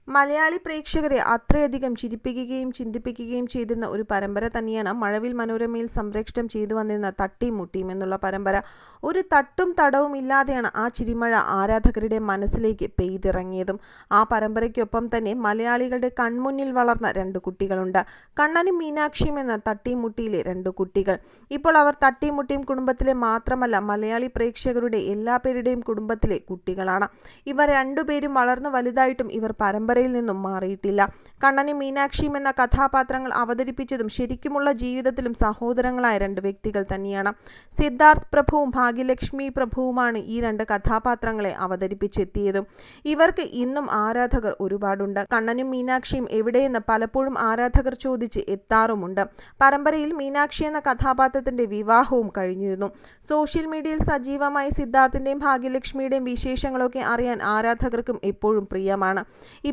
മലയാളി പ്രേക്ഷകരെ അത്രയധികം ചിരിപ്പിക്കുകയും ചിന്തിപ്പിക്കുകയും ചെയ്തിരുന്ന ഒരു പരമ്പര തന്നെയാണ് മഴവിൽ മനോരമയിൽ സംപ്രേഷണം ചെയ്തു വന്നിരുന്ന തട്ടിയും മുട്ടിയും എന്നുള്ള പരമ്പര. ഒരു തട്ടും തടവും ഇല്ലാതെയാണ് ആ ചിരിമഴ ആരാധകരുടെ മനസ്സിലേക്ക് പെയ്തിറങ്ങിയതും. ആ പരമ്പരയ്ക്കൊപ്പം തന്നെ മലയാളികളുടെ കൺമുന്നിൽ വളർന്ന രണ്ട് കുട്ടികളുണ്ട്. കണ്ണനും മീനാക്ഷിയും എന്ന തട്ടിയും മുട്ടിയിലെ രണ്ട് കുട്ടികൾ. ഇപ്പോൾ അവർ തട്ടിയും മുട്ടിയും കുടുംബത്തിലെ മാത്രമല്ല, മലയാളി പ്രേക്ഷകരുടെ എല്ലാ പേരുടെയും കുടുംബത്തിലെ കുട്ടികളാണ്. ഇവർ രണ്ടുപേരും വളർന്നു വലുതായിട്ടും ഇവർ പരമ്പരയിൽ നിന്നും മാറിയിട്ടില്ല. കണ്ണനും മീനാക്ഷിയും എന്ന കഥാപാത്രങ്ങൾ അവതരിപ്പിച്ചതും ശരിക്കുമുള്ള ജീവിതത്തിലും സഹോദരങ്ങളായ രണ്ട് വ്യക്തികൾ തന്നെയാണ്. സിദ്ധാർത്ഥ് പ്രഭുവും ഭാഗ്യലക്ഷ്മി പ്രഭുവുമാണ് ഈ രണ്ട് കഥാപാത്രങ്ങളെ അവതരിപ്പിച്ചെത്തിയതും. ഇവർക്ക് ഇന്നും ആരാധകർ ഒരുപാടുണ്ട്. കണ്ണനും മീനാക്ഷിയും എവിടെയെന്ന് പലപ്പോഴും ആരാധകർ ചോദിച്ച് എത്താറുമുണ്ട്. പരമ്പരയിൽ മീനാക്ഷി എന്ന കഥാപാത്രത്തിന്റെ വിവാഹവും കഴിഞ്ഞിരുന്നു. സോഷ്യൽ മീഡിയയിൽ സജീവമായി സിദ്ധാർത്ഥിന്റെയും ഭാഗ്യലക്ഷ്മിയുടെയും വിശേഷങ്ങളൊക്കെ അറിയാൻ ആരാധകർക്കും എപ്പോഴും പ്രിയമാണ്.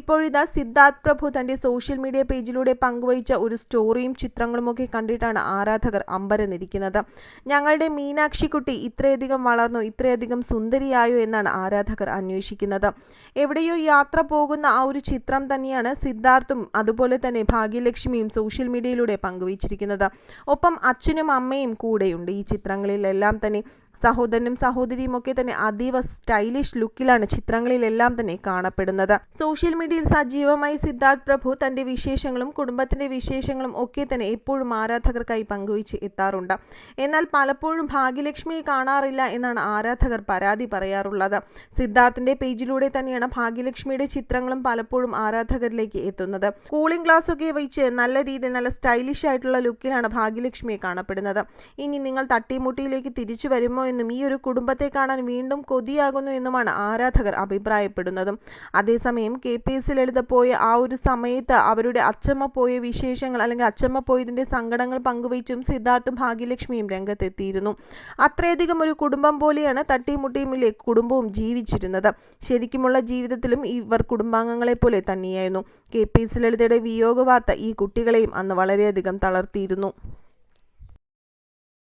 ഇപ്പോഴിതാ സിദ്ധാർത്ഥ് പ്രഭു തന്റെ സോഷ്യൽ മീഡിയ പേജിലൂടെ പങ്കുവച്ച ഒരു സ്റ്റോറിയും ചിത്രങ്ങളുമൊക്കെ കണ്ടിട്ടാണ് ആരാധകർ അമ്പരന്നിരിക്കുന്നത്. ഞങ്ങളുടെ മീനാക്ഷിക്കുട്ടി ഇത്രയധികം വളർന്നു, ഇത്രയധികം സുന്ദരിയായോ എന്നാണ് ആരാധകർ അന്വേഷിക്കുന്നത്. എവിടെയോ യാത്ര പോകുന്ന ആ ഒരു ചിത്രം തന്നെയാണ് സിദ്ധാർത്ഥും അതുപോലെ തന്നെ ഭാഗ്യലക്ഷ്മിയും സോഷ്യൽ മീഡിയയിലൂടെ പങ്കുവച്ചിരിക്കുന്നത്. ഒപ്പം അച്ഛനും അമ്മയും കൂടെയുണ്ട് ഈ ചിത്രങ്ങളിലെല്ലാം തന്നെ. സഹോദരനും സഹോദരിയും ഒക്കെ തന്നെ അതീവ സ്റ്റൈലിഷ് ലുക്കിലാണ് ചിത്രങ്ങളിലെല്ലാം തന്നെ കാണപ്പെടുന്നത്. സോഷ്യൽ മീഡിയയിൽ സജീവമായി സിദ്ധാർത്ഥ് പ്രഭു തന്റെ വിശേഷങ്ങളും കുടുംബത്തിന്റെ വിശേഷങ്ങളും ഒക്കെ തന്നെ എപ്പോഴും ആരാധകർക്കായി പങ്കുവച്ച് എത്താറുണ്ട്. എന്നാൽ പലപ്പോഴും ഭാഗ്യലക്ഷ്മിയെ കാണാറില്ല എന്നാണ് ആരാധകർ പരാതി പറയാറുള്ളത്. സിദ്ധാർത്ഥിന്റെ പേജിലൂടെ തന്നെയാണ് ഭാഗ്യലക്ഷ്മിയുടെ ചിത്രങ്ങളും പലപ്പോഴും ആരാധകരിലേക്ക് എത്തുന്നത്. കൂളിംഗ് ഗ്ലാസ് ഒക്കെ വെച്ച് നല്ല രീതിയിൽ നല്ല സ്റ്റൈലിഷ് ആയിട്ടുള്ള ലുക്കിലാണ് ഭാഗ്യലക്ഷ്മിയെ കാണപ്പെടുന്നത്. ഇനി നിങ്ങൾ തട്ടിമുട്ടിയിലേക്ക് തിരിച്ചു വരുമോ എന്നും ഈ ഒരു കുടുംബത്തെ കാണാൻ വീണ്ടും കൊതിയാകുന്നു എന്നുമാണ് ആരാധകർ അഭിപ്രായപ്പെടുന്നതും. അതേസമയം KPS ലളിത പോയ ആ ഒരു സമയത്ത് അവരുടെ അച്ചമ്മ പോയ വിശേഷങ്ങൾ അല്ലെങ്കിൽ അച്ചമ്മ പോയതിന്റെ സങ്കടങ്ങൾ പങ്കുവച്ചും സിദ്ധാർത്ഥും ഭാഗ്യലക്ഷ്മിയും രംഗത്തെത്തിയിരുന്നു. അത്രയധികം ഒരു കുടുംബം പോലെയാണ് തട്ടിയും മുട്ടിയുമിലെ കുടുംബവും ജീവിച്ചിരുന്നത്. ശരിക്കുമുള്ള ജീവിതത്തിലും ഇവർ കുടുംബാംഗങ്ങളെ പോലെ തന്നെയായിരുന്നു. KPS ലളിതയുടെ വിയോഗ വാർത്ത ഈ കുട്ടികളെയും അന്ന് വളരെയധികം തളർത്തിയിരുന്നു.